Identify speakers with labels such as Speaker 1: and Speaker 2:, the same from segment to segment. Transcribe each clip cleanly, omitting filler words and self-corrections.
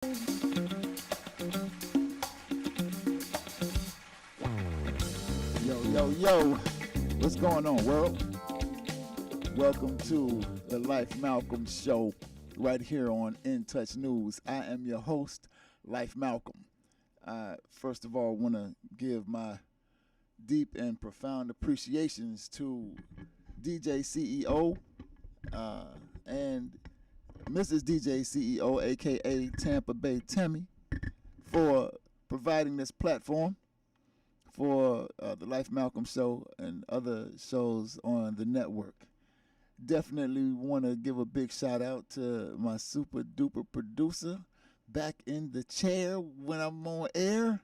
Speaker 1: Yo, what's going on, world? Welcome to the Life Malcolm Show right here on In Touch News. I am your host, Life Malcolm. First of all, I want to give my deep and profound appreciations to DJ CEO and Mrs. DJ CEO, a.k.a. Tampa Bay Tammy, for providing this platform for the Life Malcolm Show and other shows on the network. Definitely want to give a big shout out to my super duper producer back in the chair when I'm on air.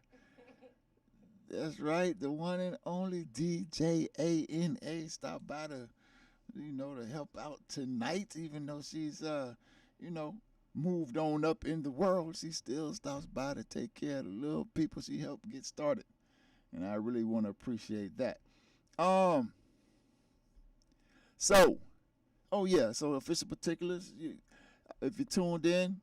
Speaker 1: That's right, the one and only DJ ANA stopped by to help out tonight, even though she's moved on up in the world. She still stops by to take care of the little people she helped get started. And I really want to appreciate that. So official particulars. If you tuned in,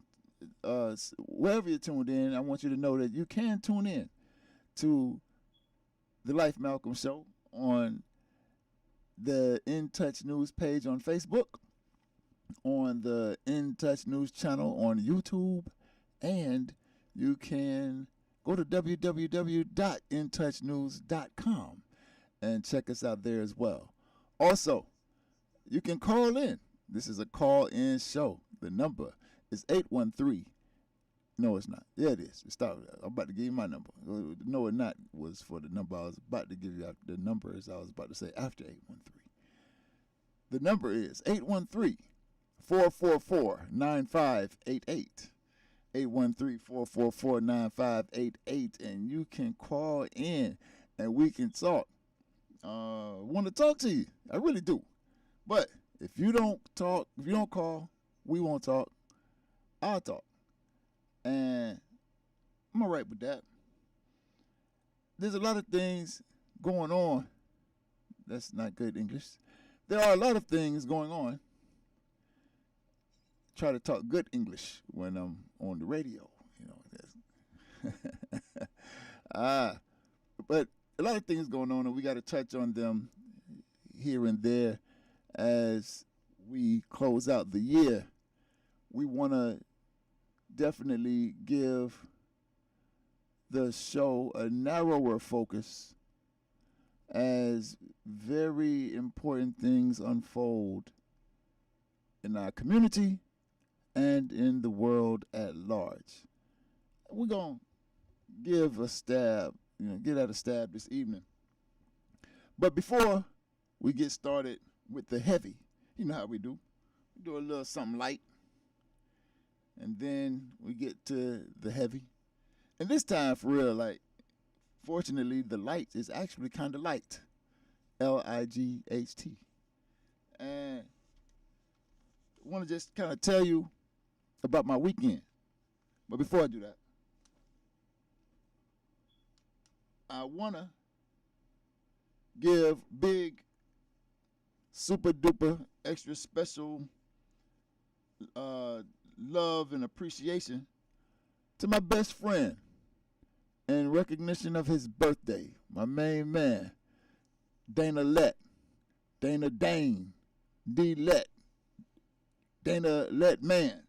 Speaker 1: wherever you're tuned in, I want you to know that you can tune in to the Life Malcolm Show on the In Touch News page on Facebook, on the In Touch News channel on YouTube, and you can go to www.intouchnews.com and check us out there as well. Also, you can call in. This is a call-in show. The number is 813. No, it's not. Yeah, it is. I'm about to give you my number. No, it not was for the number I was about to give you. The number is I was about to say after 813. The number is 813-444-9588. 813-444-9588, and you can call in and we can talk. Want to talk to you. I really do. But if you don't talk, if you don't call, we won't talk. I'll talk. And I'm all right with that. There's a lot of things going on. That's not good English. There are a lot of things going on. Try to talk good English when I'm on the radio, but a lot of things going on, and we got to touch on them here and there as we close out the year. We want to definitely give the show a narrower focus as very important things unfold in our community and in the world at large. We're going to give a stab, get at a stab this evening. But before we get started with the heavy, you know how we do. We do a little something light, and then we get to the heavy. And this time, for real, fortunately, the light is actually kind of light. Light. And I want to just kind of tell you about my weekend. But before I do that, I want to give big, super duper, extra special love and appreciation to my best friend in recognition of his birthday, my main man, Dana Dane, D-Let, Dana Let Man.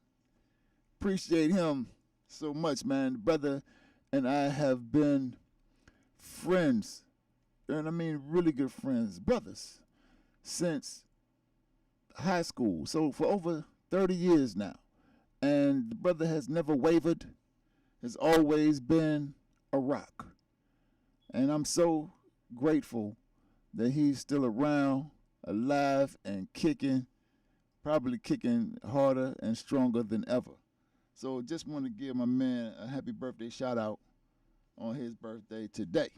Speaker 1: Appreciate him so much, man. The brother and I have been friends, and I mean really good friends, brothers, since high school. So for over 30 years now. And the brother has never wavered, has always been a rock. And I'm so grateful that he's still around, alive, and kicking, probably kicking harder and stronger than ever. So just want to give my man a happy birthday shout out on his birthday today.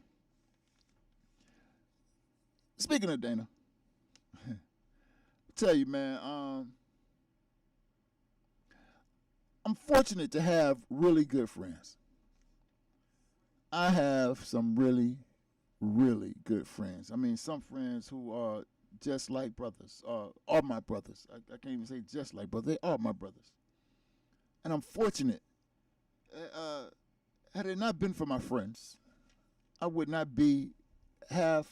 Speaker 1: Speaking of Dana, I'll tell you, man, I'm fortunate to have really good friends. I have some really, really good friends. I mean, some friends who are just like brothers, are my brothers. I can't even say just like brothers. They are my brothers. And I'm fortunate had it not been for my friends, I would not be half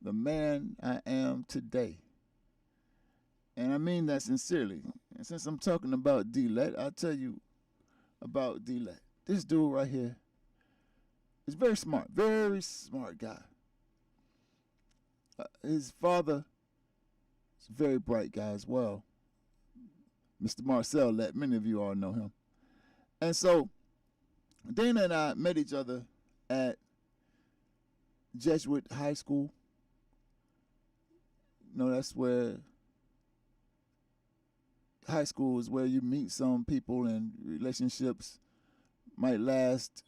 Speaker 1: the man I am today. And I mean that sincerely. And since I'm talking about D-Let, I'll tell you about D-Let. This dude right here is very smart guy. His father is a very bright guy as well. Mr. Marcel Let, many of you all know him. And so Dana and I met each other at Jesuit High School. You know, that's where high school is where you meet some people and relationships might last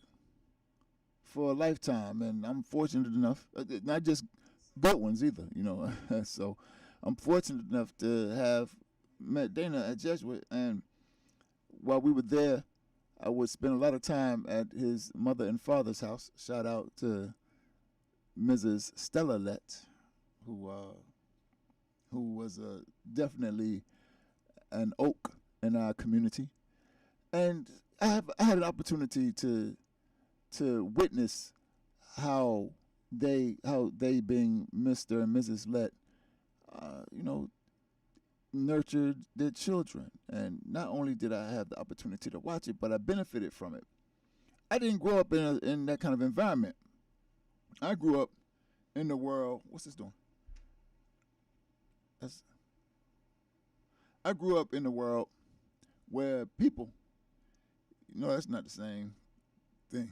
Speaker 1: for a lifetime. And I'm fortunate enough, not just good ones either, you know. So I'm fortunate enough to have met Dana at Jesuit, and while we were there, I would spend a lot of time at his mother and father's house. Shout out to Mrs. Stella Let, who was definitely an oak in our community, and I had an opportunity to witness how they being Mr. and Mrs. Let, you know, nurtured their children. And not only did I have the opportunity to watch it, but I benefited from it. I didn't grow up in that kind of environment. I grew up in the world. What's this doing? I grew up in the world where people, you know, that's not the same thing.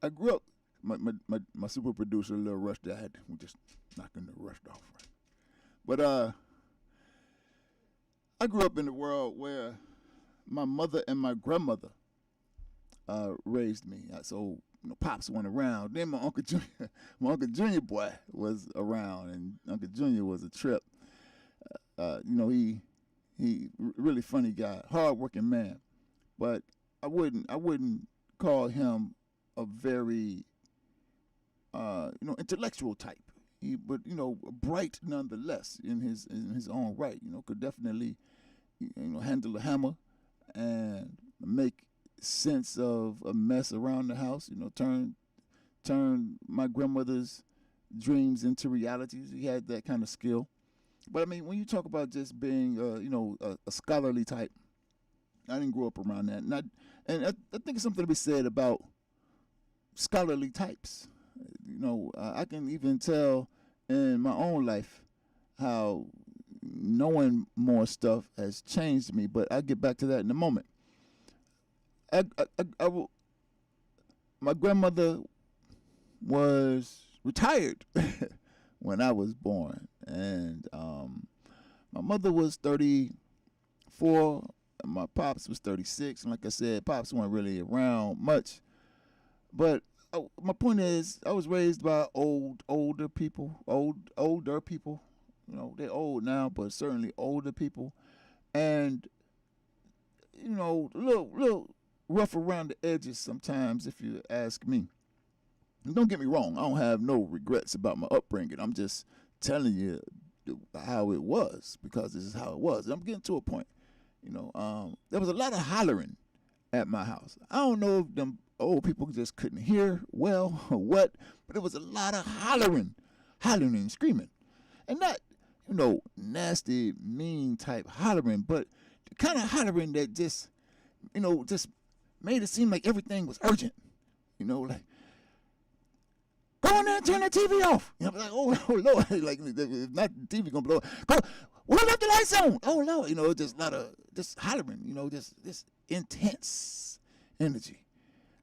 Speaker 1: I grew up. My super producer, a little rushed. We just knocking the rust off. Right? But I grew up in a world where my mother and my grandmother raised me. So you know, Pops went around. Then my Uncle Junior boy was around, and Uncle Junior was a trip. You know, he really funny guy, hardworking man. But I wouldn't call him a very you know, intellectual type. But you know, bright nonetheless in his own right. You know, could definitely, you know, handle a hammer and make sense of a mess around the house. You know, turn my grandmother's dreams into realities. He had that kind of skill. But I mean, when you talk about just being, you know, a scholarly type, I didn't grow up around that, and I think it's something to be said about scholarly types. You know, I can even tell in my own life how knowing more stuff has changed me, but I'll get back to that in a moment. My grandmother was retired when I was born, and my mother was 34, and my pops was 36, and like I said, pops weren't really around much, but my point is, I was raised by older people. You know, they're old now, but certainly older people, and you know, a little rough around the edges sometimes, if you ask me. And don't get me wrong, I don't have no regrets about my upbringing. I'm just telling you how it was, because this is how it was. And I'm getting to a point. You know, there was a lot of hollering at my house. I don't know if them old people just couldn't hear well or what, but there was a lot of hollering and screaming. And not, you know, nasty, mean type hollering, but the kind of hollering that just, you know, just made it seem like everything was urgent. You know, like, go in there and turn the TV off. You know, like, oh Lord, like, if not the TV gonna blow. Go, we'll let the lights on. Oh Lord, you know, just a lot of just hollering. You know, just intense energy.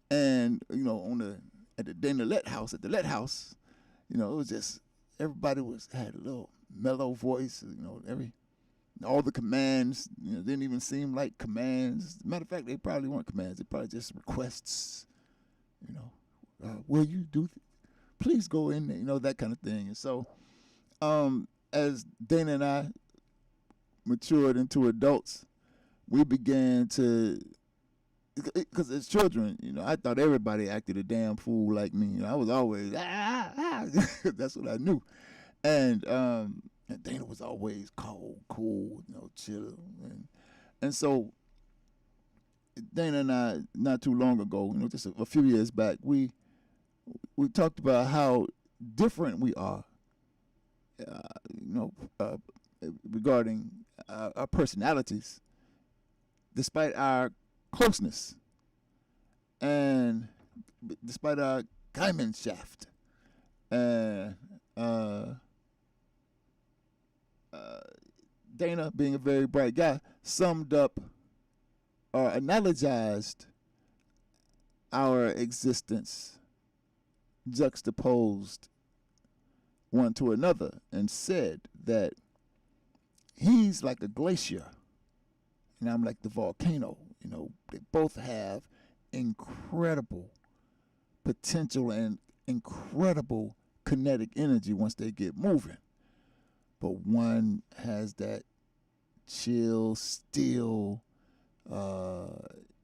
Speaker 1: And you know, at the Let house, you know, it was just everybody had a little mellow voice. You know, all the commands, you know, didn't even seem like commands. Matter of fact, they probably weren't commands. They probably just requests. You know, will you do? Please go in there. You know, that kind of thing. And so, as Dana and I matured into adults, we began to. Because as children, you know, I thought everybody acted a damn fool like me. You know, I was always that's what I knew, and Dana was always cold, cool, you know, chill, And so Dana and I, not too long ago, just a few years back, we talked about how different we are, regarding our personalities, despite our closeness and despite our Gemeinschaft. And Dana, being a very bright guy, summed up or analogized our existence juxtaposed one to another and said that he's like a glacier and I'm like the volcano. They both have incredible potential and incredible kinetic energy once they get moving. But one has that chill, still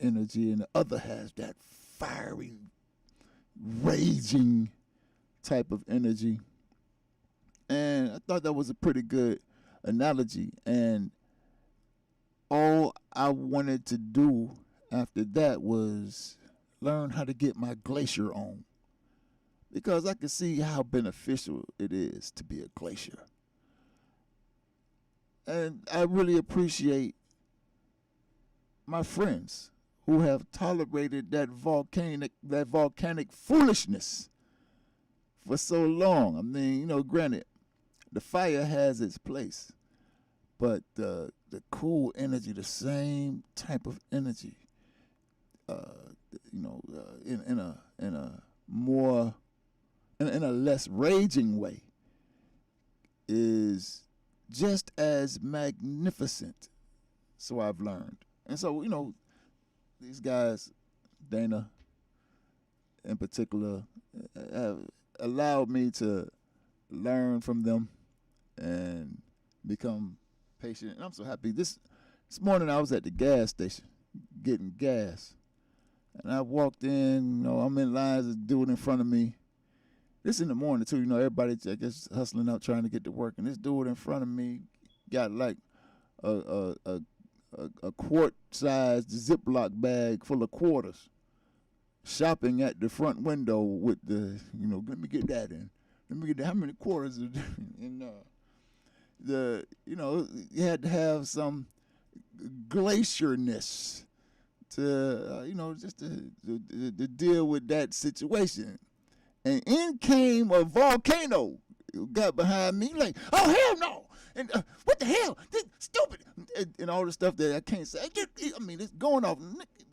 Speaker 1: energy, and the other has that fiery, raging type of energy. And I thought that was a pretty good analogy. And all I wanted to do after that was learn how to get my glacier on, because I could see how beneficial it is to be a glacier. And I really appreciate my friends who have tolerated that volcanic foolishness for so long. I mean, granted, the fire has its place, but the cool energy, the same type of energy, in a less raging way, is just as magnificent. So I've learned. And so, these guys, Dana in particular, have allowed me to learn from them and become patient. And I'm so happy. This morning I was at the gas station getting gas. And I walked in, I'm in lines, a dude in front of me. This in the morning too, everybody I guess hustling out trying to get to work. And this dude in front of me got like a quart-sized Ziploc bag full of quarters, shopping at the front window with the, let me get that in. Let me get that. How many quarters? And you had to have some glacierness to, just to deal with that situation. And in came a volcano, got behind me like, oh, hell no. And what the hell? This stupid. And all the stuff that I can't say. I mean, it's going off.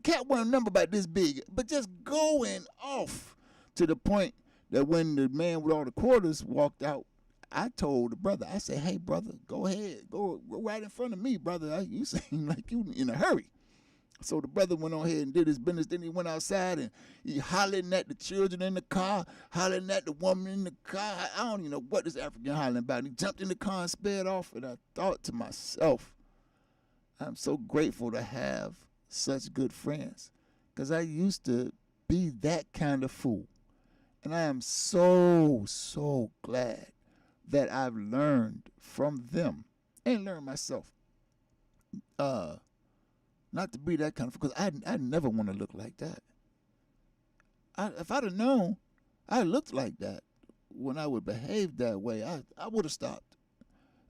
Speaker 1: Can't wear a number about this big, but just going off to the point that when the man with all the quarters walked out, I told the brother, I said, hey, brother, go ahead. Go right in front of me, brother. You seem like you in a hurry. So the brother went on ahead and did his business. Then he went outside and he hollering at the children in the car, hollering at the woman in the car. I don't even know what this African hollering about. And he jumped in the car and sped off. And I thought to myself, I'm so grateful to have such good friends, because I used to be that kind of fool. And I am so, so glad that I've learned from them and learned myself. Not to be that kind of, because I never want to look like that. If I'd have known I looked like that when I would behave that way, I would have stopped.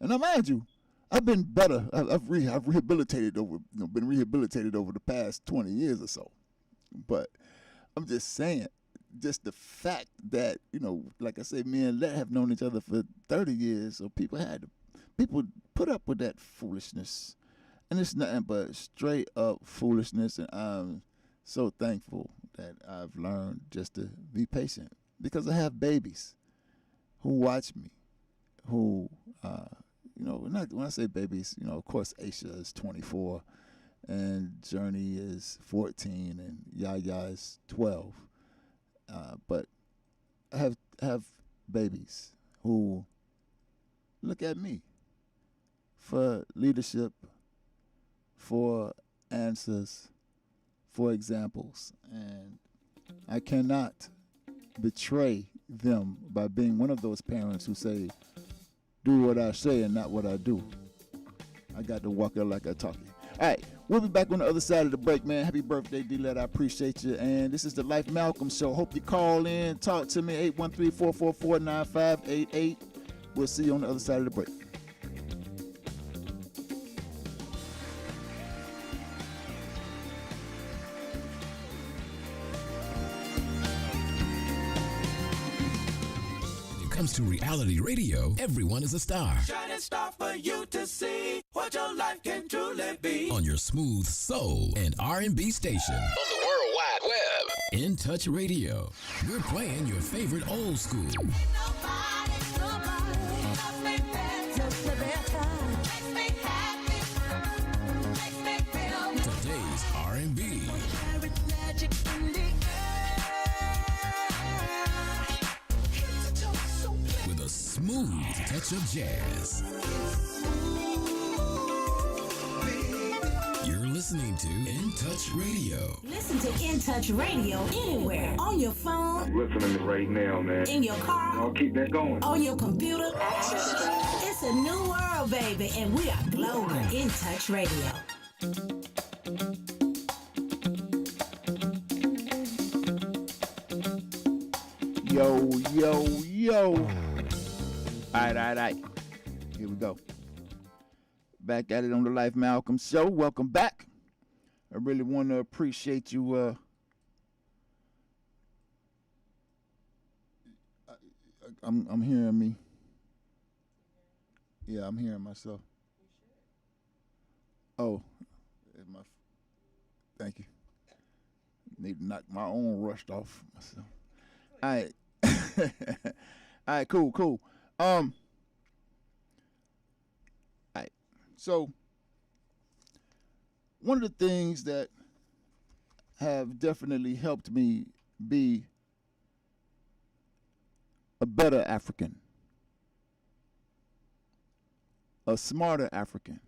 Speaker 1: And now, mind you, I've been better. I've rehabilitated been rehabilitated over the past 20 years or so. But I'm just saying, just the fact that, like I say, me and Let have known each other for 30 years, so people put up with that foolishness. And it's nothing but straight up foolishness, and I'm so thankful that I've learned just to be patient, because I have babies who watch me, who, when I say babies, of course Aisha is 24, and Journey is 14, and Yaya is 12. But I have babies who look at me for leadership, for answers, for examples, and I cannot betray them by being one of those parents who say, do what I say and not what I do. I got to walk it like I talk it. All right, we'll be back on the other side of the break, man. Happy birthday, D-Let. I appreciate you. And this is the Life Malcolm Show. Hope you call in, talk to me, 813-444-9588. We'll see you on the other side of the break.
Speaker 2: Comes to reality radio, everyone is a star.
Speaker 3: Shining star for you to see what your life can truly be.
Speaker 2: On your smooth soul and R&B station. On the World Wide Web. In Touch Radio. We're playing your favorite old school.
Speaker 3: Ain't nobody loves me better. Makes me happy. Makes me feel
Speaker 2: Today's R&B.
Speaker 3: there is magic in the
Speaker 2: With a smooth touch of jazz. You're listening to In Touch Radio.
Speaker 4: Listen to In Touch Radio anywhere. On your phone.
Speaker 5: I'm listening to it right now, man.
Speaker 4: In your car.
Speaker 5: I'll keep that going.
Speaker 4: On your computer. It's a new world, baby, and we are global. In Touch Radio.
Speaker 1: Yo. All right. Here we go. Back at it on the Life Malcolm Show. Welcome back. I really want to appreciate you. I'm hearing me. Yeah, I'm hearing myself. Oh, thank you. Need to knock my own rust off myself. All right. All right, cool. All right. So, one of the things that have definitely helped me be a better African, a smarter African,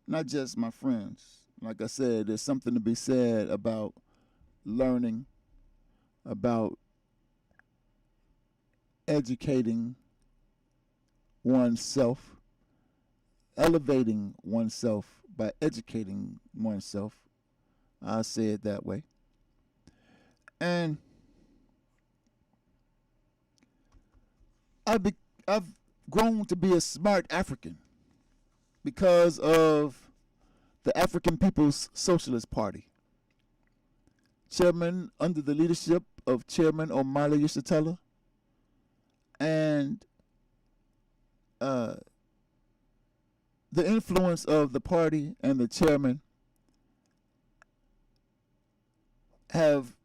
Speaker 1: not just my friends. Like I said, there's something to be said about learning, about educating oneself, elevating oneself by educating oneself. I'll say it that way. And I've grown to be a smart African because of the African People's Socialist Party. Chairman, under the leadership of Chairman Omala Yeshitela, and the influence of the party and the chairman have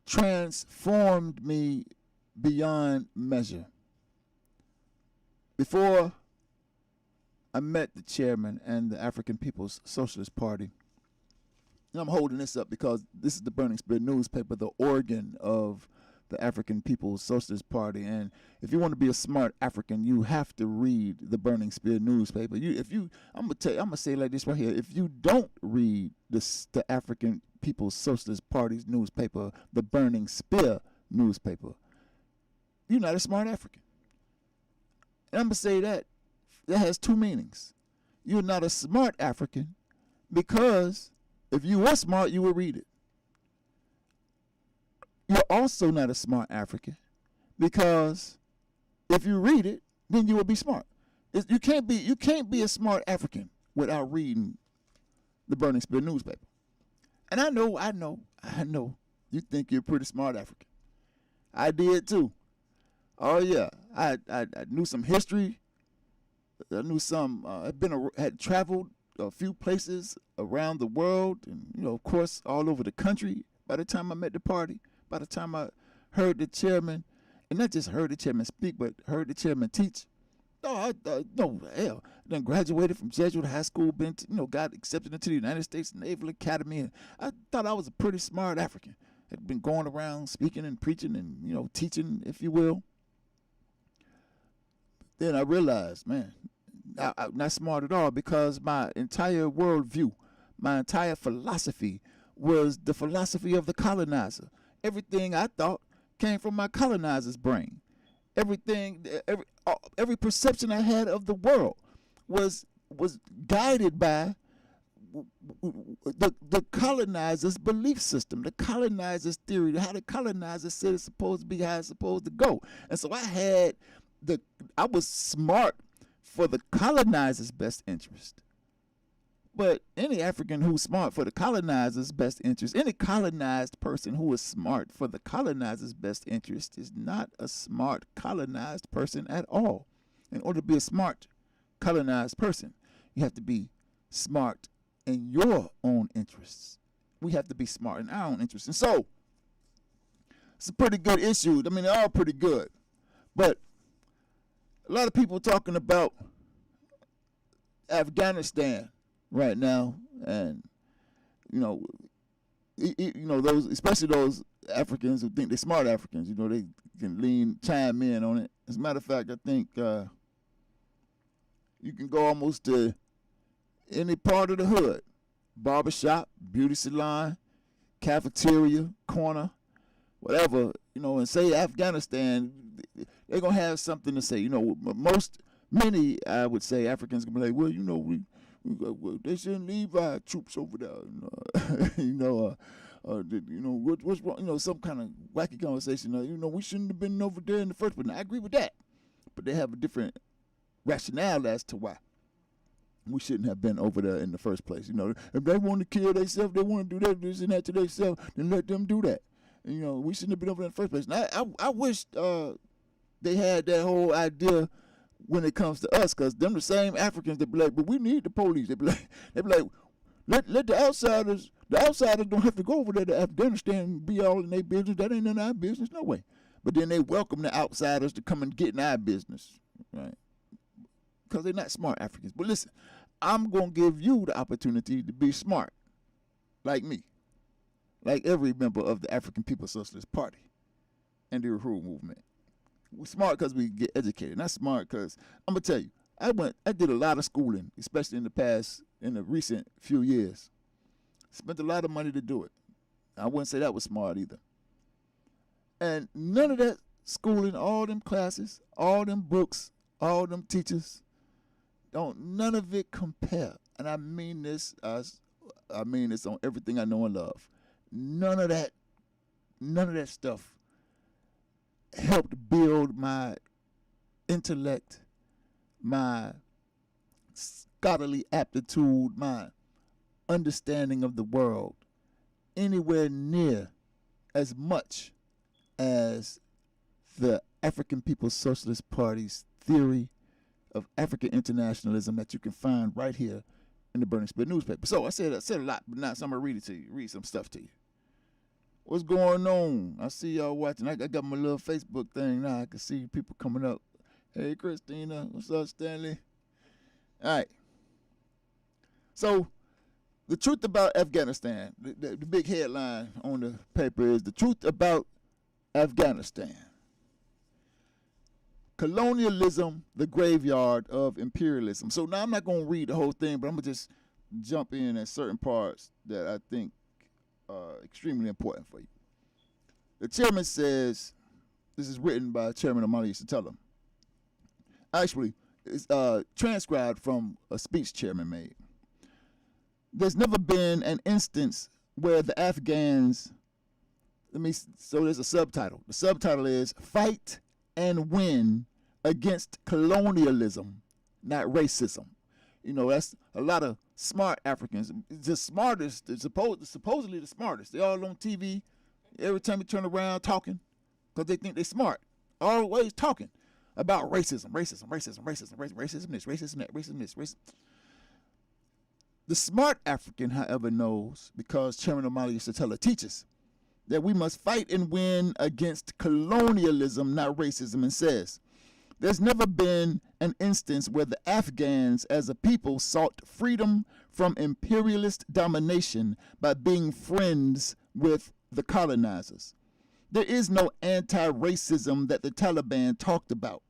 Speaker 1: transformed me beyond measure. Before I met the chairman and the African People's Socialist Party, and I'm holding this up because this is the Burning Spear newspaper, the organ of the African People's Socialist Party. And if you want to be a smart African, you have to read the Burning Spear newspaper. I'm gonna say it like this right here. If you don't read the African People's Socialist Party's newspaper, the Burning Spear newspaper, you're not a smart African. And I'm gonna say that has two meanings. You're not a smart African because if you were smart, you would read it. You're also not a smart African because if you read it, then you will be smart. You can't be a smart African without reading the Burning Spear newspaper. And I know, you think you're a pretty smart African. I did too. Oh yeah, I knew some history. I knew some. Had traveled a few places around the world, and of course, all over the country. By the time I met the party, by the time I heard the chairman, and not just heard the chairman speak, but heard the chairman teach. Then graduated from Jesuit High School, got accepted into the United States Naval Academy, and I thought I was a pretty smart African. Had been going around speaking and preaching and teaching, if you will. Then I realized, man, I'm not smart at all because my entire worldview, my entire philosophy was the philosophy of the colonizer. Everything I thought came from my colonizer's brain. Every perception I had of the world was was guided by the colonizers' belief system, the colonizers' theory, how the colonizers said it's supposed to be, how it's supposed to go. And so I was smart for the colonizers' best interest. But any African who's smart for the colonizer's best interest, any colonized person who is smart for the colonizer's best interest is not a smart colonized person at all. In order to be a smart colonized person, you have to be smart in your own interests. We have to be smart in our own interests. And so, it's a pretty good issue. I mean, they're all pretty good. But a lot of people talking about Afghanistan right now, and those, especially those Africans who think they're smart Africans, they can chime in on it. As a matter of fact, I think you can go almost to any part of the hood, barbershop, beauty salon, cafeteria, corner, whatever, and say Afghanistan, they're gonna have something to say. Many, I would say, Africans gonna be like, well, they shouldn't leave our troops over there. What's wrong? Some kind of wacky conversation. We shouldn't have been over there in the first place. I agree with that, but they have a different rationale as to why we shouldn't have been over there in the first place. If they want to kill themselves, they want to do that, this and that to themselves, then let them do that. We shouldn't have been over there in the first place. And I wish they had that whole idea when it comes to us, because them the same Africans that be like, but we need the police. They be like, let the outsiders don't have to go over there to Afghanistan and be all in their business. That ain't none of our business, no way. But then they welcome the outsiders to come and get in our business, right? Because they're not smart Africans. But listen, I'm going to give you the opportunity to be smart, like me, like every member of the African People's Socialist Party and the Uhuru movement. We're smart because we get educated. Not smart because, I'm going to tell you, I did a lot of schooling, especially in the recent few years. Spent a lot of money to do it. I wouldn't say that was smart either. And none of that schooling, all them classes, all them books, all them teachers, none of it compare. And I mean this on everything I know and love. None of that stuff helped build my intellect, my scholarly aptitude, my understanding of the world anywhere near as much as the African People's Socialist Party's theory of African internationalism that you can find right here in the Burning Spit newspaper. So I said a lot, but now I'm going to read some stuff to you. What's going on? I see y'all watching. I got my little Facebook thing now. I can see people coming up. Hey, Christina. What's up, Stanley? All right. So, the truth about Afghanistan, the big headline on the paper is the truth about Afghanistan. Colonialism, the graveyard of imperialism. So now I'm not going to read the whole thing, but I'm going to just jump in at certain parts that I think extremely important for you. The chairman says, this is written by Chairman Amali Satella. Actually, it's transcribed from a speech chairman made. There's never been an instance where the Afghans, so there's a subtitle. The subtitle is Fight and Win Against Colonialism, Not Racism. That's a lot of smart Africans. The smartest, supposedly the smartest. They're all on TV every time you turn around talking because they think they're smart. Always talking about racism this, racism that, racism this, racism. The smart African, however, knows, because Chairman Omali Satella teaches, that we must fight and win against colonialism, not racism, and says, there's never been an instance where the Afghans as a people sought freedom from imperialist domination by being friends with the colonizers. There is no anti-racism that the Taliban talked about.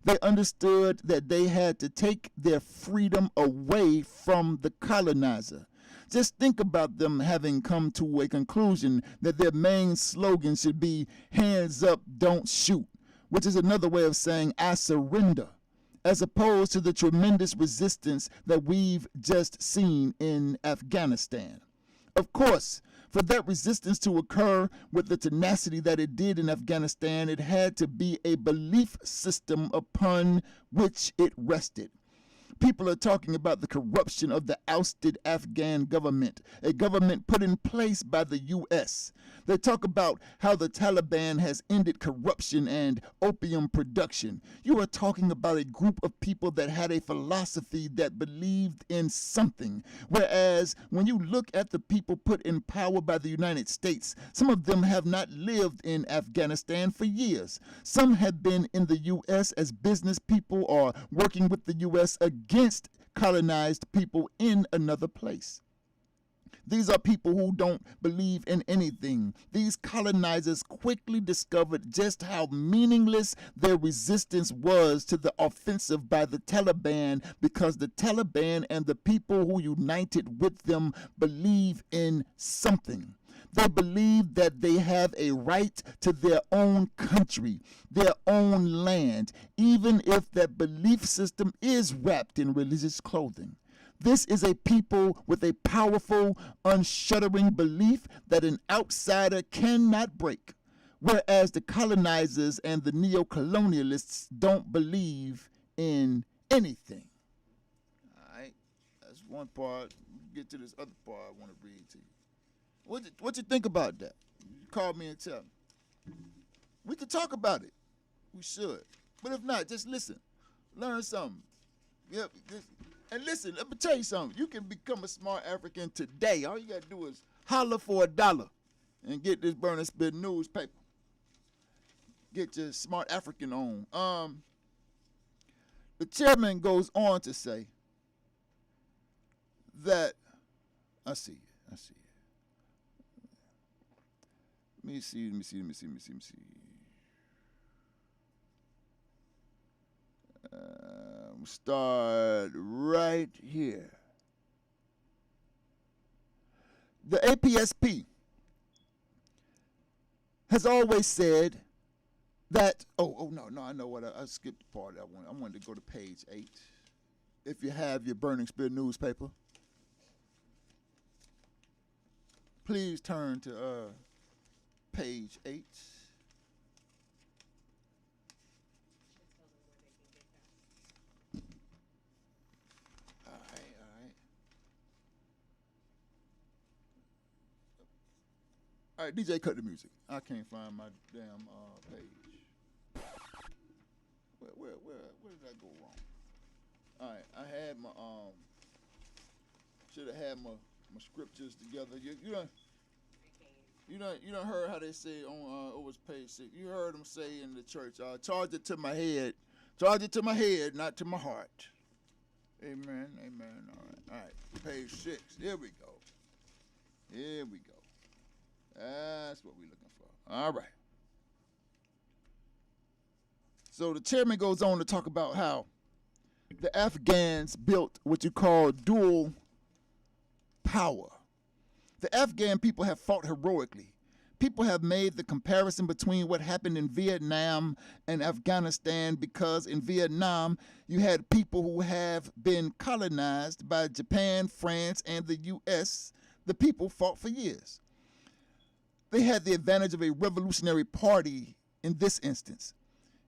Speaker 1: They understood that they had to take their freedom away from the colonizer. Just think about them having come to a conclusion that their main slogan should be, hands up, don't shoot, which is another way of saying, I surrender. as opposed to the tremendous resistance that we've just seen in Afghanistan. Of course, for that resistance to occur with the tenacity that it did in Afghanistan, it had to be a belief system upon which it rested. People are talking about the corruption of the ousted Afghan government, a government put in place by the U.S. They talk about how the Taliban has ended corruption and opium production. You are talking about a group of people that had a philosophy that believed in something. Whereas when you look at the people put in power by the United States, some of them have not lived in Afghanistan for years. Some have been in the U.S. as business people or working with the U.S. against colonized people in another place. These are people who don't believe in anything. These colonizers quickly discovered just how meaningless their resistance was to the offensive by the Taliban, because the Taliban and the people who united with them believe in something. They believe that they have a right to their own country, their own land, even if that belief system is wrapped in religious clothing. This is a people with a powerful, unshuddering belief that an outsider cannot break, whereas the colonizers and the neo-colonialists don't believe in anything. All right, that's one part. Get to this other part I want to read to you. What you think about that? You call me and tell me. We could talk about it. We should. But if not, just listen. Learn something. Yep. And listen, let me tell you something. You can become a smart African today. All you got to do is holler for $1 and get this Burn and Spit newspaper. Get your smart African on. The chairman goes on to say that, I see it. Let me see. Start right here. The APSP has always said that, no, I know what, I skipped the part I wanted to go to page 8. If you have your Burning Spear newspaper, please turn to page 8. All right, DJ, cut the music. I can't find my damn page. Where did I go wrong? All right, I had my should have had my scriptures together. You done heard how they say on it was page 6. You heard them say in the church, charge it to my head, not to my heart. Amen. All right, page 6. Here we go. That's what we're looking for. All right. So the chairman goes on to talk about how the Afghans built what you call dual power. The Afghan people have fought heroically. People have made the comparison between what happened in Vietnam and Afghanistan, because in Vietnam, you had people who have been colonized by Japan, France, and the U.S. The people fought for years. They had the advantage of a revolutionary party in this instance.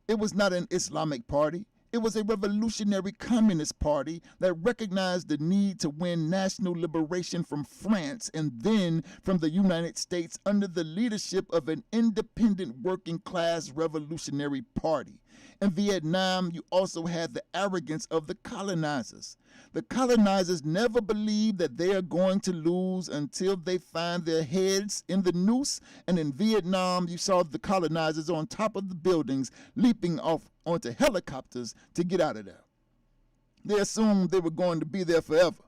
Speaker 1: It was not an Islamic party. It was a revolutionary communist party that recognized the need to win national liberation from France and then from the United States under the leadership of an independent working class revolutionary party. In Vietnam, you also had the arrogance of the colonizers. The colonizers never believe that they are going to lose until they find their heads in the noose. And in Vietnam, you saw the colonizers on top of the buildings leaping off onto helicopters to get out of there. They assumed they were going to be there forever.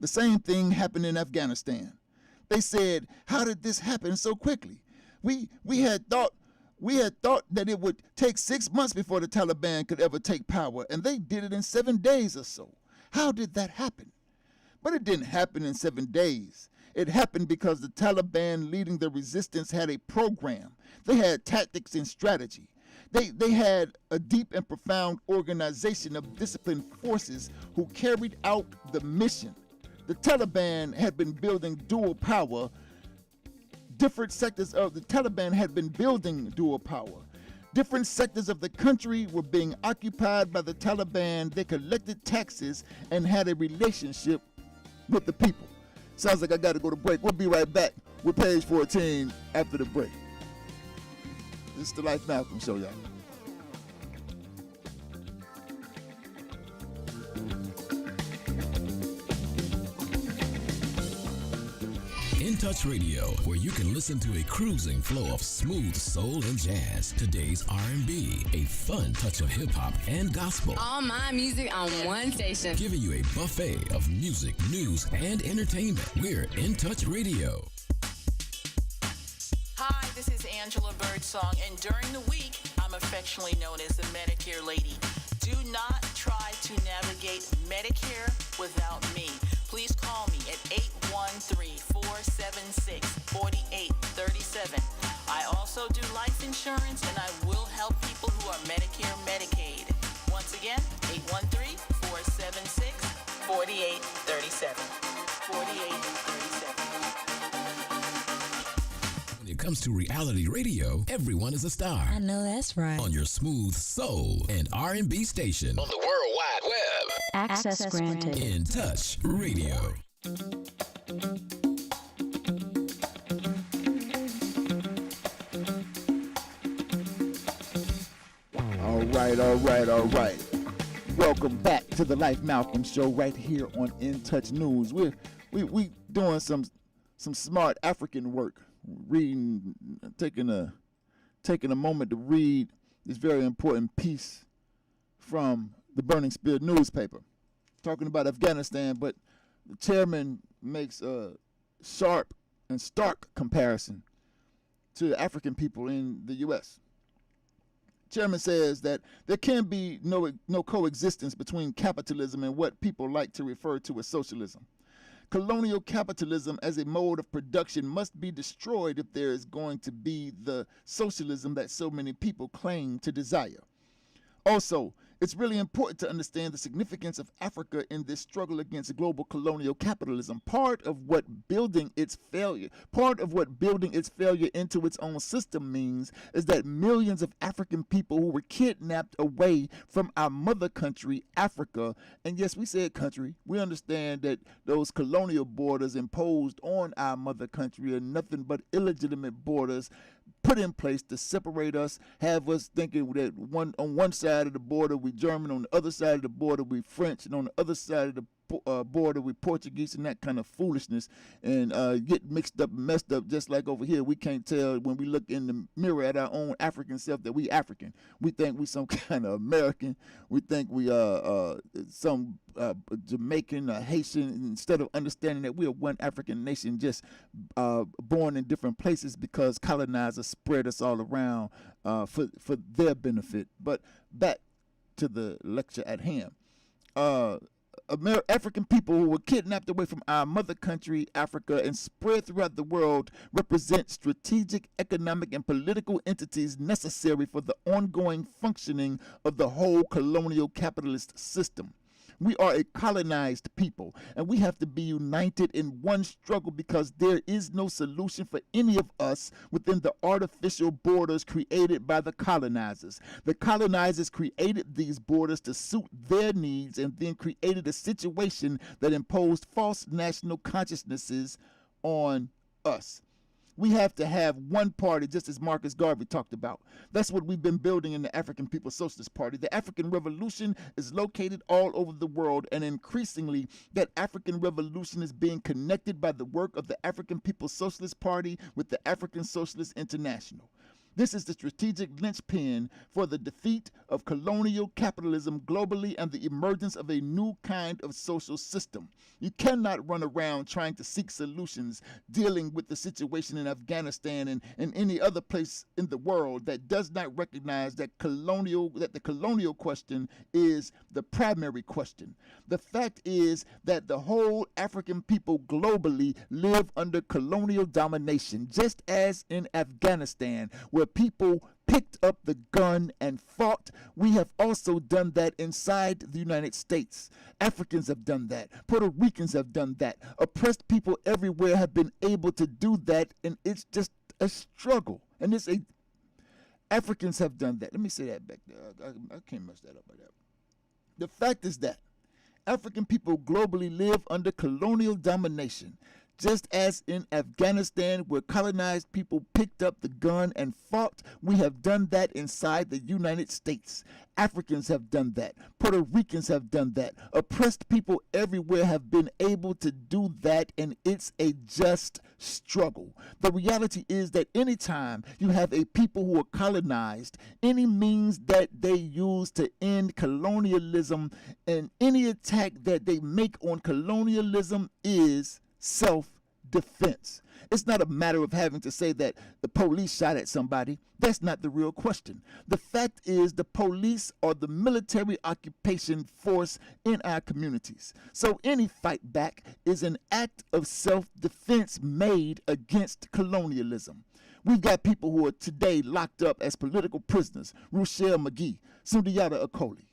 Speaker 1: The same thing happened in Afghanistan. They said, how did this happen so quickly? We had thought that it would take 6 months before the Taliban could ever take power, and they did it in 7 days or so. How did that happen? But it didn't happen in 7 days. It happened because the Taliban leading the resistance had a program. They had tactics and strategy. They had a deep and profound organization of disciplined forces who carried out the mission. The Taliban had been building dual power. Different sectors of the Taliban had been building dual power. Different sectors of the country were being occupied by the Taliban. They collected taxes and had a relationship with the people. Sounds like I got to go to break. We'll be right back with page 14 after the break. This is the Life Malcolm Show, y'all.
Speaker 2: In Touch Radio, where you can listen to a cruising flow of smooth soul and jazz, today's R&B, a fun touch of hip-hop and gospel.
Speaker 6: All my music on one station.
Speaker 2: Giving you a buffet of music, news, and entertainment. We're In Touch Radio.
Speaker 7: Hi, this is Angela Birdsong, and during the week, I'm affectionately known as the Medicare Lady. Do not try to navigate Medicare without me. Please call me at 813-476-4837. I also do life insurance, and I will help people who are Medicare, Medicaid. Once again, 813-476-4837. 4837.
Speaker 2: When it comes to reality radio, everyone is a star.
Speaker 8: I know that's right.
Speaker 2: On your smooth soul and R&B station. On the World Wide Web.
Speaker 8: Access granted.
Speaker 2: In Touch Radio.
Speaker 1: All right. Welcome back to the Life Malcolm Show right here on In Touch News. We doing some smart African work, reading, taking a moment to read this very important piece from the Burning Spear newspaper, talking about Afghanistan, but the chairman makes a sharp and stark comparison to the African people in the U.S. Chairman says that there can be no coexistence between capitalism and what people like to refer to as socialism. Colonial capitalism as a mode of production must be destroyed if there is going to be the socialism that so many people claim to desire. Also, it's really important to understand the significance of Africa in this struggle against global colonial capitalism. Part of what building its failure into its own system means is that millions of African people who were kidnapped away from our mother country, Africa, and yes, we said country, we understand that those colonial borders imposed on our mother country are nothing but illegitimate borders put in place to separate us, have us thinking that on one side of the border we German, on the other side of the border we French, and on the other side of the border we Portuguese, and that kind of foolishness, and get mixed up and messed up. Just like over here, we can't tell when we look in the mirror at our own African self that we African. We think we some kind of American. We think we some Jamaican or Haitian, instead of understanding that we are one African nation, just born in different places because colonizers spread us all around for their benefit. But back to the lecture at hand. African people who were kidnapped away from our mother country, Africa, and spread throughout the world represent strategic, economic, and political entities necessary for the ongoing functioning of the whole colonial capitalist system. We are a colonized people, and we have to be united in one struggle because there is no solution for any of us within the artificial borders created by the colonizers. The colonizers created these borders to suit their needs and then created a situation that imposed false national consciousnesses on us. We have to have one party, just as Marcus Garvey talked about. That's what we've been building in the African People's Socialist Party. The African Revolution is located all over the world, and increasingly, that African Revolution is being connected by the work of the African People's Socialist Party with the African Socialist International. This is the strategic linchpin for the defeat of colonial capitalism globally and the emergence of a new kind of social system. You cannot run around trying to seek solutions dealing with the situation in Afghanistan and any other place in the world that does not recognize that the colonial question is the primary question. The fact is that the whole African people globally live under colonial domination, just as in Afghanistan, where where people picked up the gun and fought. We have also done that inside the United States. Africans have done that. Puerto Ricans have done that. Oppressed people everywhere have been able to do that, and it's just a struggle. And Africans have done that. Let me say that back there. I can't mess that up by that. The fact is that African people globally live under colonial domination. Just as in Afghanistan, where colonized people picked up the gun and fought, we have done that inside the United States. Africans have done that. Puerto Ricans have done that. Oppressed people everywhere have been able to do that, and it's a just struggle. The reality is that anytime you have a people who are colonized, any means that they use to end colonialism and any attack that they make on colonialism is self-defense. It's not a matter of having to say that the police shot at somebody. That's not the real question. The fact is the police are the military occupation force in our communities. So any fight back is an act of self-defense made against colonialism. We've got people who are today locked up as political prisoners. Rochelle McGee, Sundiata Acoli.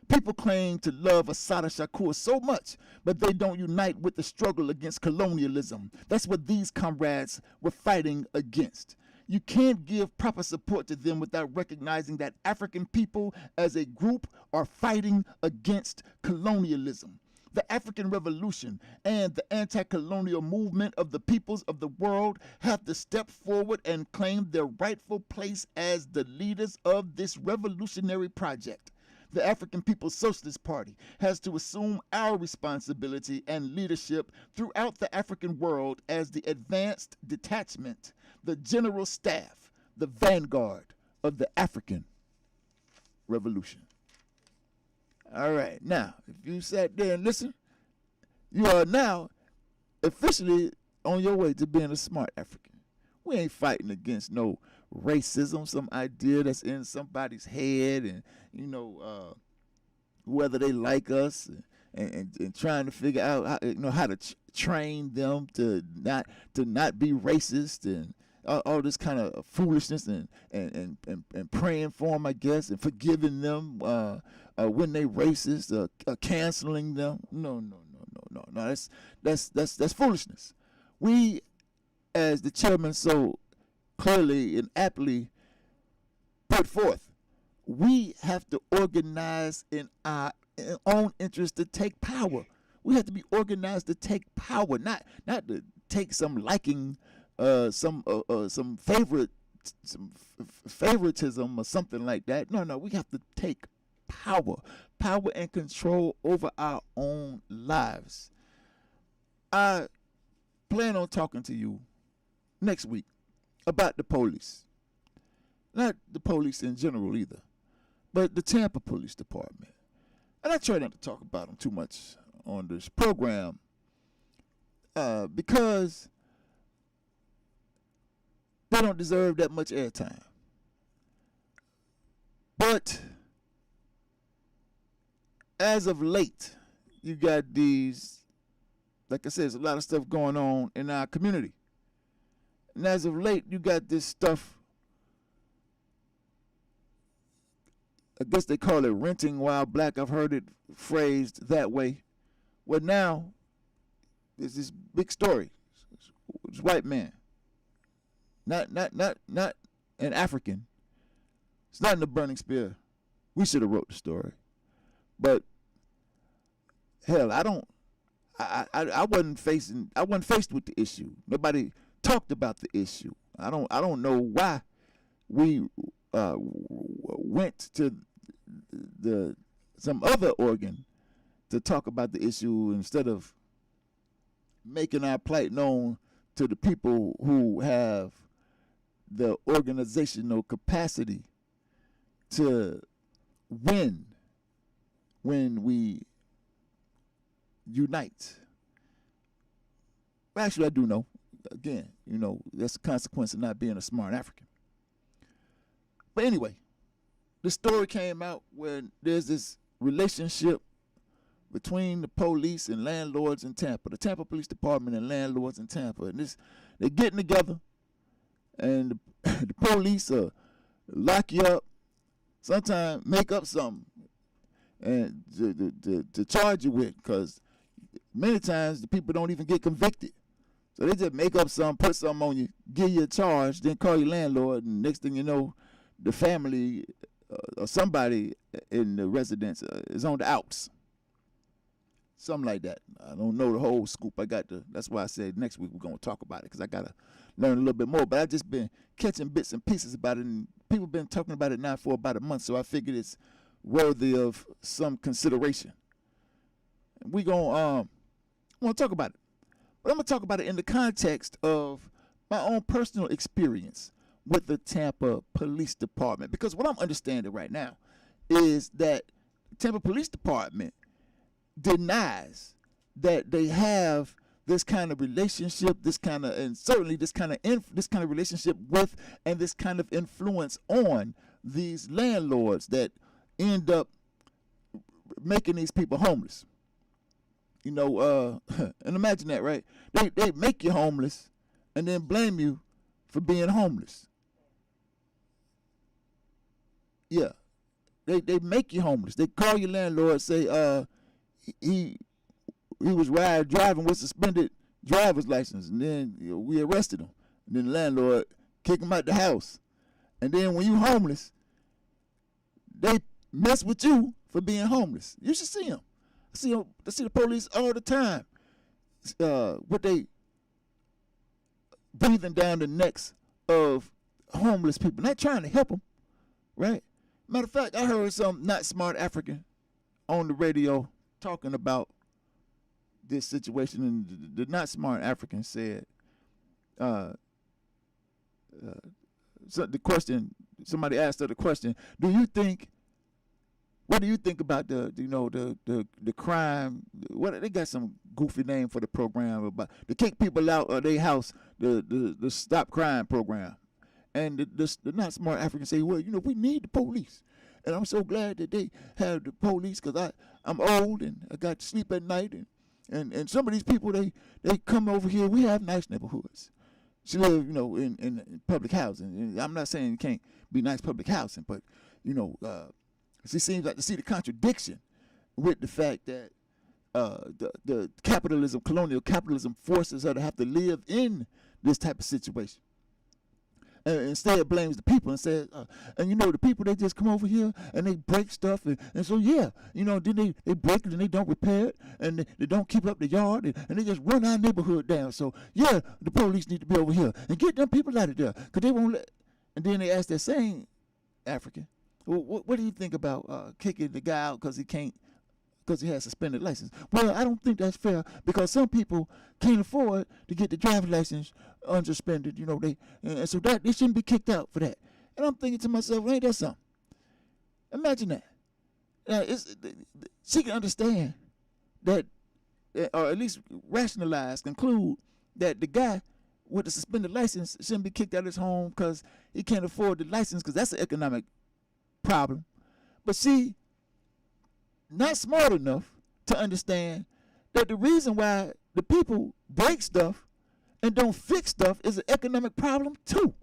Speaker 1: People claim to love Assata Shakur so much, but they don't unite with the struggle against colonialism. That's what these comrades were fighting against. You can't give proper support to them without recognizing that African people as a group are fighting against colonialism. The African Revolution and the anti-colonial movement of the peoples of the world have to step forward and claim their rightful place as the leaders of this revolutionary project. The African People's Socialist Party has to assume our responsibility and leadership throughout the African world as the advanced detachment, the general staff, the vanguard of the African Revolution. All right, now, if you sat there and listened, you are now officially on your way to being a smart African. We ain't fighting against no racism, some idea that's in somebody's head, and whether they like us, and trying to figure out how to train them to not be racist, and all this kind of foolishness, and praying for them, I guess, and forgiving them when they racist, canceling them. No. That's foolishness. We, as the chairman so clearly and aptly put forth, we have to organize in our own interest to take power. We have to be organized to take power, not to take some liking, some favoritism or something like that. No, we have to take power and control over our own lives. I plan on talking to you next week about the police. Not the police in general either, but the Tampa Police Department. And I try not to talk about them too much on this program because they don't deserve that much airtime. But as of late, you got these, like I said, there's a lot of stuff going on in our community. And as of late, you got this stuff, I guess they call it renting while black. I've heard it phrased that way. Well, now, there's this big story. It's a white man. Not an African. It's not in the Burning Spear. We should have wrote the story. But hell, I wasn't faced with the issue. Nobody talked about the issue. I don't know why we went to some other organ to talk about the issue instead of making our plight known to the people who have the organizational capacity to win when we unite. Well, actually, I do know. Again, that's the consequence of not being a smart African. But anyway, the story came out where there's this relationship between the police and landlords in Tampa, the Tampa Police Department and landlords in Tampa. And they're getting together, and the police lock you up, sometimes make up something and to charge you with, because many times the people don't even get convicted. So they just make up something, put something on you, give you a charge, then call your landlord, and next thing you know, the family or somebody in the residence is on the outs. Something like that. I don't know the whole scoop. That's why I said next week we're going to talk about it, because I got to learn a little bit more. But I've just been catching bits and pieces about it, and people have been talking about it now for about a month, so I figured it's worthy of some consideration. We're going to talk about it. But I'm going to talk about it in the context of my own personal experience with the Tampa Police Department. Because what I'm understanding right now is that the Tampa Police Department denies that they have this kind of relationship, and certainly this kind of relationship with, and this kind of influence on these landlords that end up making these people homeless. You know, and imagine that, right? They make you homeless and then blame you for being homeless. Yeah. They make you homeless. They call your landlord, say he was driving with suspended driver's license, and then we arrested him. And then the landlord kick him out the house. And then when you homeless, they mess with you for being homeless. You should see them. I see the police all the time. What they breathing down the necks of homeless people, not trying to help them, right? Matter of fact, I heard some not smart African on the radio talking about this situation, and the not smart African said, so the question, somebody asked her the question, what do you think about the crime? What they got some goofy name for the program about to kick people out of their house, the Stop Crime program. And the not smart Africans say, well, we need the police. And I'm so glad that they have the police, because I'm old and I got to sleep at night. And some of these people, they come over here. We have nice neighborhoods. She live, in public housing. And I'm not saying it can't be nice public housing, but, she seems like to see the contradiction with the fact that the capitalism, colonial capitalism, forces her to have to live in this type of situation. And instead blames the people and says, the people, they just come over here and they break stuff. And so, then they break it and they don't repair it, and they don't keep up the yard, and they just run our neighborhood down. So, yeah, the police need to be over here and get them people out of there, because they won't let. And then they ask that same African, well, what do you think about kicking the guy out because he has suspended license? Well, I don't think that's fair, because some people can't afford to get the driver's license unsuspended. And so that they shouldn't be kicked out for that. And I'm thinking to myself, ain't that something? Imagine that. She can understand that, or at least rationalize, conclude that the guy with the suspended license shouldn't be kicked out of his home because he can't afford the license, because that's an economic problem. But she not smart enough to understand that the reason why the people break stuff and don't fix stuff is an economic problem too.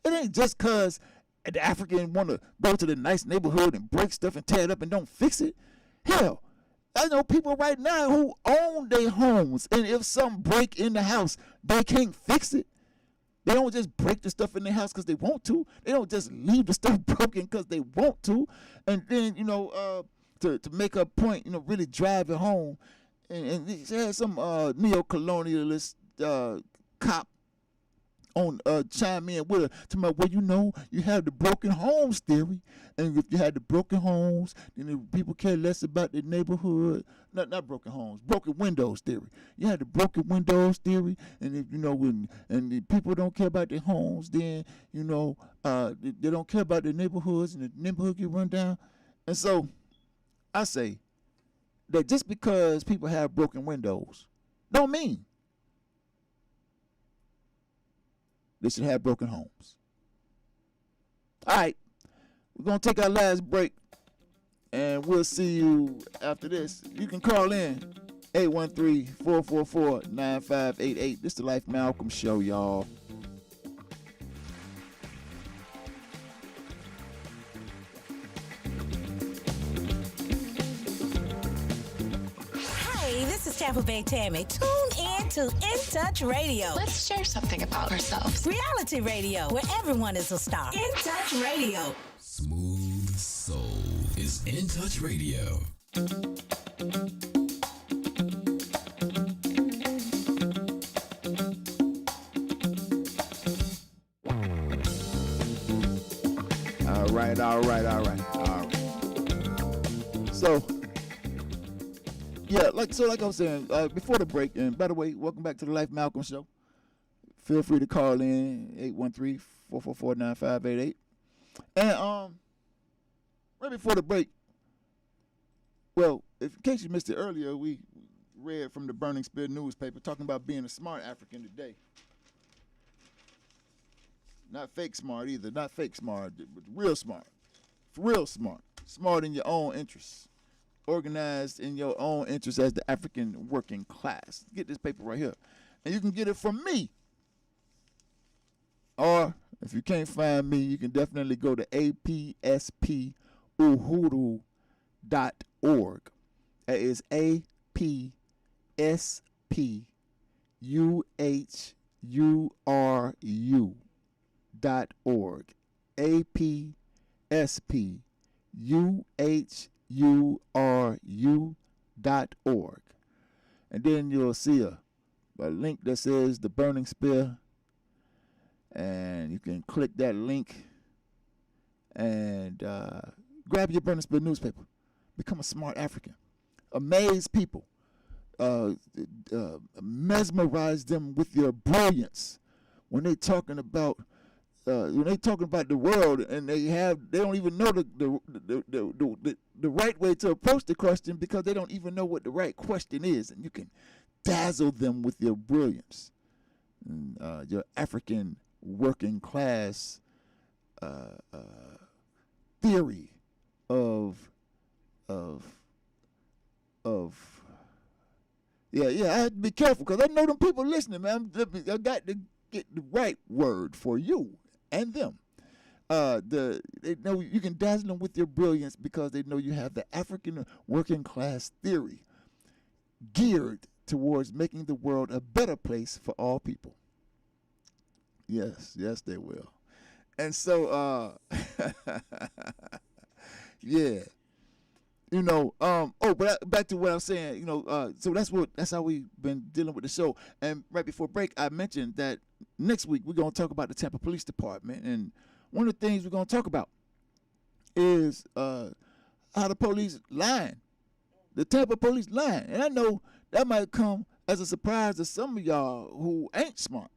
Speaker 1: It ain't just because the African want to go to the nice neighborhood and break stuff and tear it up and don't fix it. Hell, I know people right now who own their homes, and if something break in the house, they can't fix it. They don't just break the stuff in their house because they want to. They don't just leave the stuff broken because they want to. And then, to make a point, really drive it home. And she had some neo-colonialist cop on chime in with her, to my, well, you have the broken homes theory, and if you had the broken homes, then the people care less about the neighborhood. Not broken homes, broken windows theory. You had the broken windows theory, and if when the people don't care about their homes, then they don't care about their neighborhoods, and the neighborhood get run down. And so I say that just because people have broken windows don't mean they should have broken homes. All right, we're going to take our last break, and we'll see you after this. You can call in 813-444-9588. This is the Life Malcolm Show, y'all.
Speaker 4: Tampa Bay Tammy. Tune in to In Touch Radio.
Speaker 6: Let's share something about ourselves.
Speaker 4: Reality radio, where everyone is a star. In Touch Radio.
Speaker 2: Smooth Soul is In Touch Radio.
Speaker 1: All right. So, yeah, like I was saying before the break, and by the way, welcome back to the Life Malcolm Show. Feel free to call in 813-444-9588. And right before the break, well, in case you missed it earlier, we read from the Burning Spear newspaper talking about being a smart African today. Not fake smart either. Not fake smart, but real smart. Real smart. Smart in your own interests. Organized in your own interests as the African working class. Get this paper right here. And you can get it from me. Or, if you can't find me, you can definitely go to apspuhuru.org. That is apspuhuru.org. apspuhuru.org. And then you'll see a link that says the Burning Spear, and you can click that link and grab your Burning Spear newspaper. Become a smart African. Amaze people. Mesmerize them with your brilliance when they're talking about the world, and they don't even know the right way to approach the question, because they don't even know what the right question is, and you can dazzle them with your brilliance, and, your African working class theory of I have to be careful, because I know them people listening, man. I got to get the right word for you and them. They know you can dazzle them with your brilliance because they know you have the African working class theory geared towards making the world a better place for all people. Yes, they will. And so, yeah. But back to what I'm saying, so that's how we've been dealing with the show. And right before break, I mentioned that next week we're going to talk about the Tampa Police Department. And one of the things we're going to talk about is how the police lying. The Tampa police lying. And I know that might come as a surprise to some of y'all who ain't smart.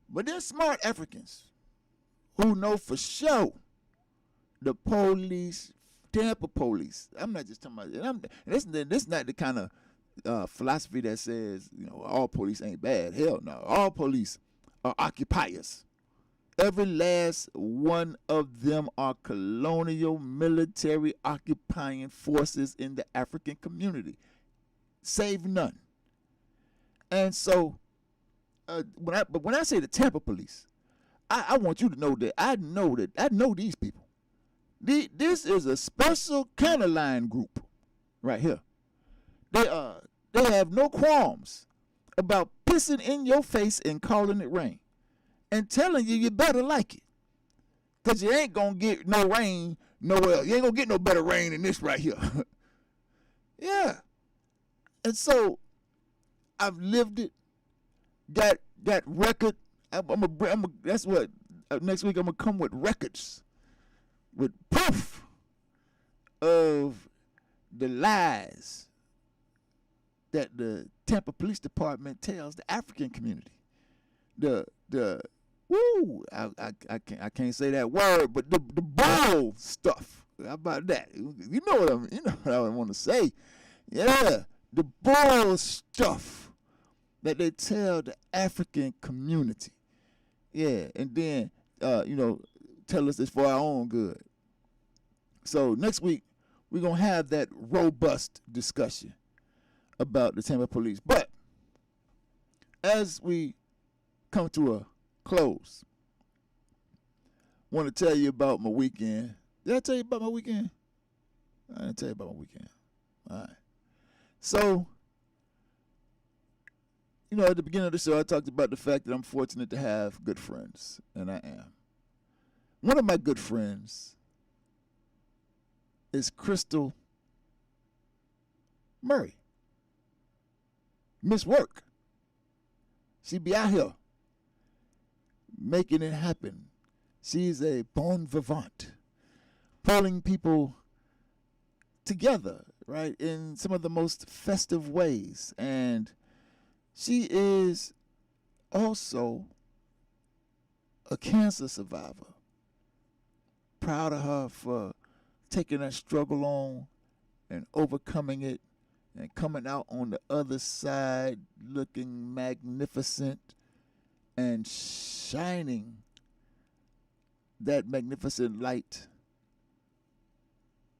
Speaker 1: But there's smart Africans who know for sure the police, Tampa police. I'm not just talking about this is not the kind of philosophy that says, all police ain't bad. Hell no. All police are occupiers. Every last one of them are colonial military occupying forces in the African community. Save none. And so, when I say the Tampa police, I want you to know that I know these people. This is a special kind of line group right here. They have no qualms about pissing in your face and calling it rain and telling you better like it, because you ain't going to get no rain nowhere. You ain't going to get no better rain than this right here. Yeah. And so I've lived it, got record. That's what, next week I'm going to come with records, with proof of the lies that the Tampa Police Department tells the African community. I can't say that word, but the bull stuff. How about that? You know what I want to say. Yeah, the bull stuff that they tell the African community. Yeah, and then tell us it's for our own good. So next week we're gonna have that robust discussion about the Tampa police. But as we come to a close, I want to tell you about my weekend. Did I tell you about my weekend? I didn't tell you about my weekend. All right. So at the beginning of the show, I talked about the fact that I'm fortunate to have good friends, and I am. One of my good friends is Crystal Murray, Miss Work. She be out here making it happen. She's a bon vivant, pulling people together, right, in some of the most festive ways. And she is also a cancer survivor. Proud of her for taking that struggle on and overcoming it and coming out on the other side looking magnificent and shining that magnificent light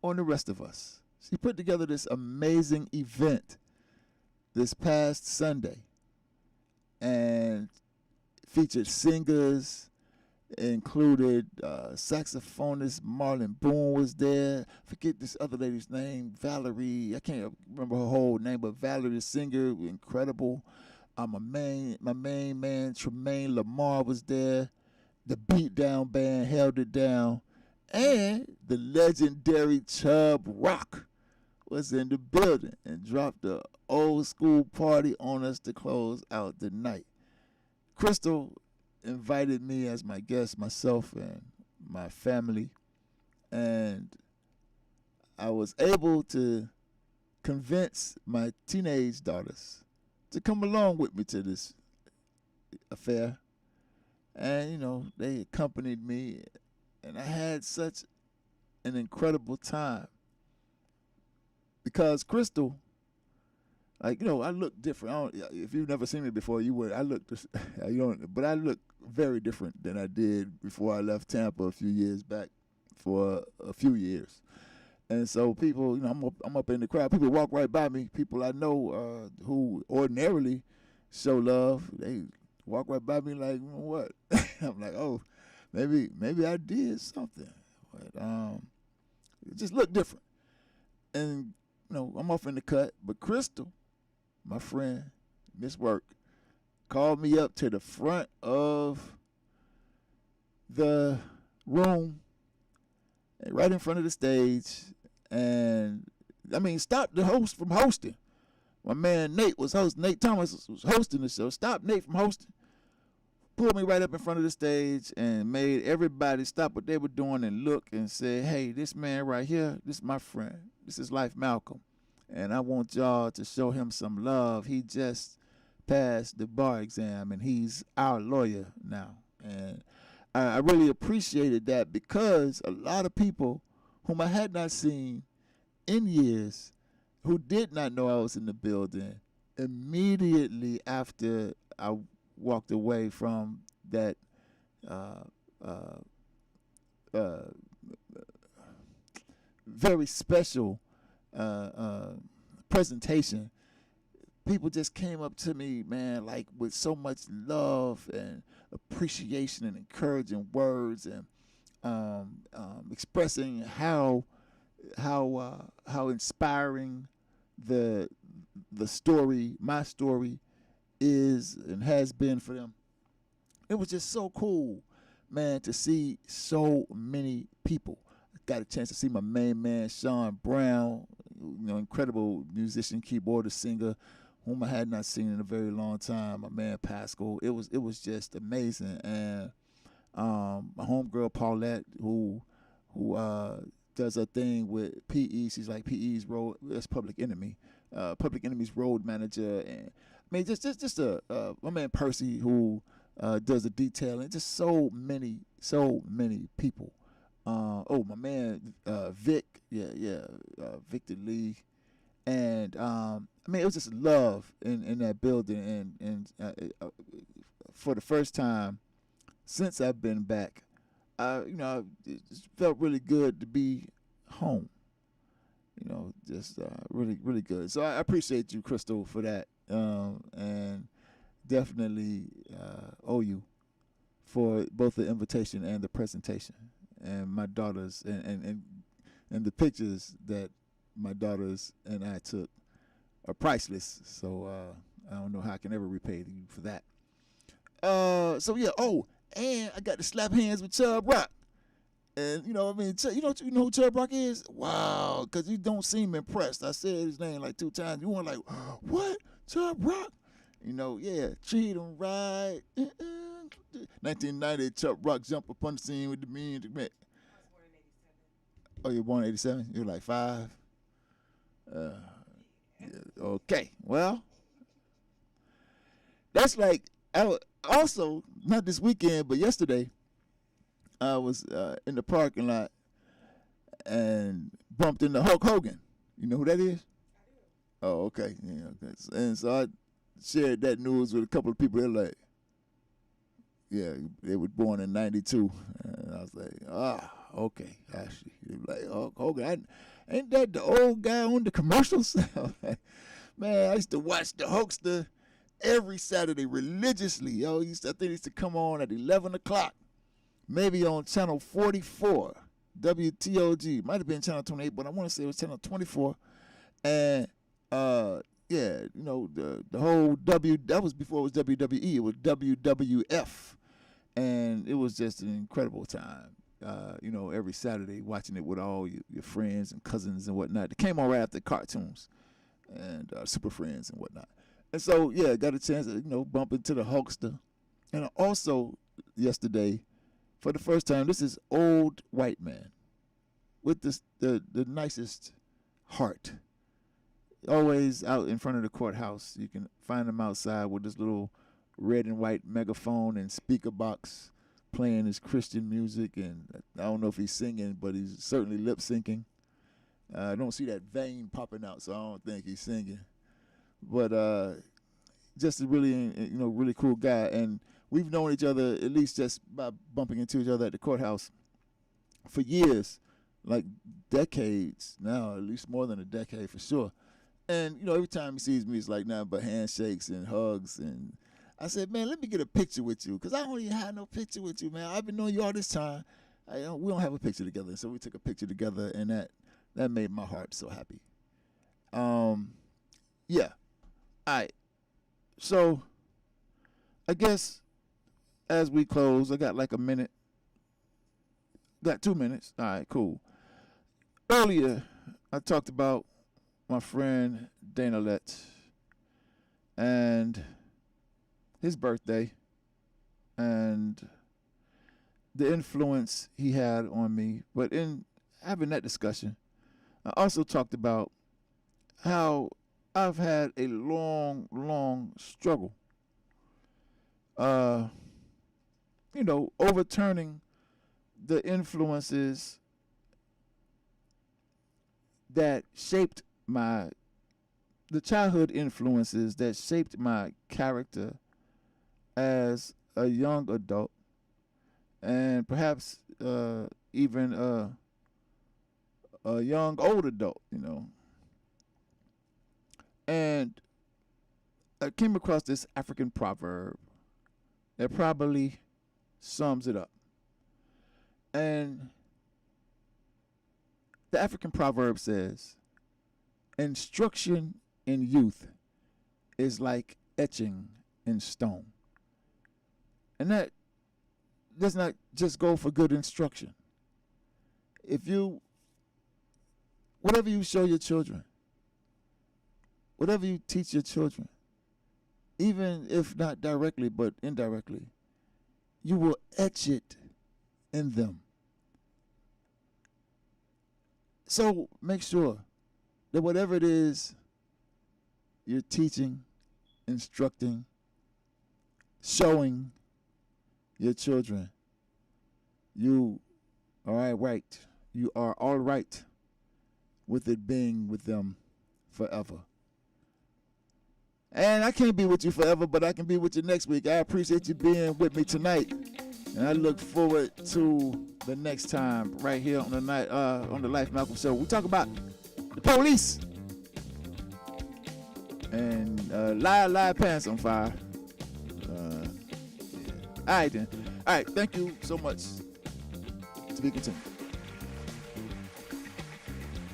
Speaker 1: on the rest of us. She put together this amazing event this past Sunday and featured singers, included saxophonist Marlon Boone was there. Forget this other lady's name, Valerie. I can't remember her whole name, but Valerie, the singer, incredible. My main man, Tremaine Lamar, was there. The Beatdown Band held it down. And the legendary Chubb Rock was in the building and dropped the old school party on us to close out the night. Crystal invited me as my guest, myself and my family, and I was able to convince my teenage daughters to come along with me to this affair. And, they accompanied me, and I had such an incredible time because Crystal, I look different. If you've never seen me before, you would. I look, but I look very different than I did before I left Tampa a few years back for a few years. And so people, I'm up in the crowd. People walk right by me. People I know who ordinarily show love, they walk right by me like, what? I'm like, oh, maybe I did something. But it just looked different. And, I'm off in the cut. But Crystal, my friend, Miss Work, called me up to the front of the room, right in front of the stage, and stopped the host from hosting. My man Nate Thomas was hosting the show. Stopped Nate from hosting. Pulled me right up in front of the stage and made everybody stop what they were doing and look and say, hey, this man right here, this is my friend. This is Life Malcolm. And I want y'all to show him some love. He just passed the bar exam, and he's our lawyer now. And I really appreciated that because a lot of people whom I had not seen in years, who did not know I was in the building, immediately after I walked away from that very special presentation, people just came up to me, man, like with so much love and appreciation and encouraging words, and expressing how inspiring the story, my story, is and has been for them. It was just so cool, man, to see so many people. Got a chance to see my main man, Sean Brown, incredible musician, keyboardist, singer, whom I had not seen in a very long time. My man Pascal. It was just amazing. And my homegirl Paulette, who does a thing with PE. She's like PE's road. That's Public Enemy. Public Enemy's road manager. And just my man Percy, who does the detailing. Just so many people. My man Vic, Victor Lee, and it was just love in that building, and for the first time since I've been back, it just felt really good to be home. Just really good. So I appreciate you, Crystal, for that, and definitely owe you for both the invitation and the presentation. And my daughters and the pictures that my daughters and I took are priceless. So I don't know how I can ever repay you for that. So yeah. Oh, and I got to slap hands with Chubb Rock. And you know, what I mean, you know who Chubb Rock is? Wow, because you don't seem impressed. I said his name like 2 times. You weren't like, what? Chubb Rock? You know, yeah, treat him right. 1990, Chubb Rock jumped upon the scene with the mean. I was born in 87. Oh, you were born in 87? You were like 5? Yeah, okay, well, that's like, also, not this weekend, but yesterday, I was in the parking lot and bumped into Hulk Hogan. You know who that is? I do. Oh, okay. Yeah, and so I shared that news with a couple of people. They're like, yeah, they were born in 92. And I was like, okay. Actually, they were like, Hulk Hogan, ain't that the old guy on the commercials? Man, I used to watch the Hulkster every Saturday religiously. Yo, I think it used to come on at 11 o'clock. Maybe on channel 44, WTOG. Might have been channel 28, but I want to say it was channel 24. And, yeah, you know, the whole that was before it was WWE. It was WWF. And it was just an incredible time, you know, every Saturday watching it with all your friends and cousins and whatnot. It came on right after cartoons and Super Friends and whatnot. And so, yeah, got a chance to, you know, bump into the Hulkster. And also, yesterday, for the first time, this is old white man with the nicest heart. Always out in front of the courthouse. You can find him outside with this little red and white megaphone and speaker box playing his Christian music. And I don't know if he's singing, but he's certainly lip syncing. I don't see that vein popping out, so I don't think he's singing. But just a really, you know, really cool guy. And we've known each other at least just by bumping into each other at the courthouse for years, like decades now, at least more than a decade for sure. And, you know, every time he sees me, it's like nothing but handshakes and hugs. And I said, man, let me get a picture with you, because I don't even have no picture with you, man. I've been knowing you all this time. We don't have a picture together. So we took a picture together, and that made my heart so happy. Yeah. All right. So I guess as we close, I got like a minute. Got 2 minutes. All right, cool. Earlier, I talked about my friend Dana Lett and his birthday and the influence he had on me. But in having that discussion, I also talked about how I've had a long, long struggle, you know, overturning the influences that shaped the childhood influences that shaped my character as a young adult, and perhaps even a young old adult, you know. And I came across this African proverb that probably sums it up. And the African proverb says, instruction in youth is like etching in stone. And that does not just go for good instruction. Whatever you show your children, whatever you teach your children, even if not directly but indirectly, you will etch it in them. So make sure that whatever it is you're teaching, instructing, showing your children, you are all right. You are all right with it being with them forever. And I can't be with you forever, but I can be with you next week. I appreciate you being with me tonight, and I look forward to the next time right here on the Life Malcolm Show. We talk about the police and lie pants on fire. Yeah. All right then. All right. Thank you so much. To be continued.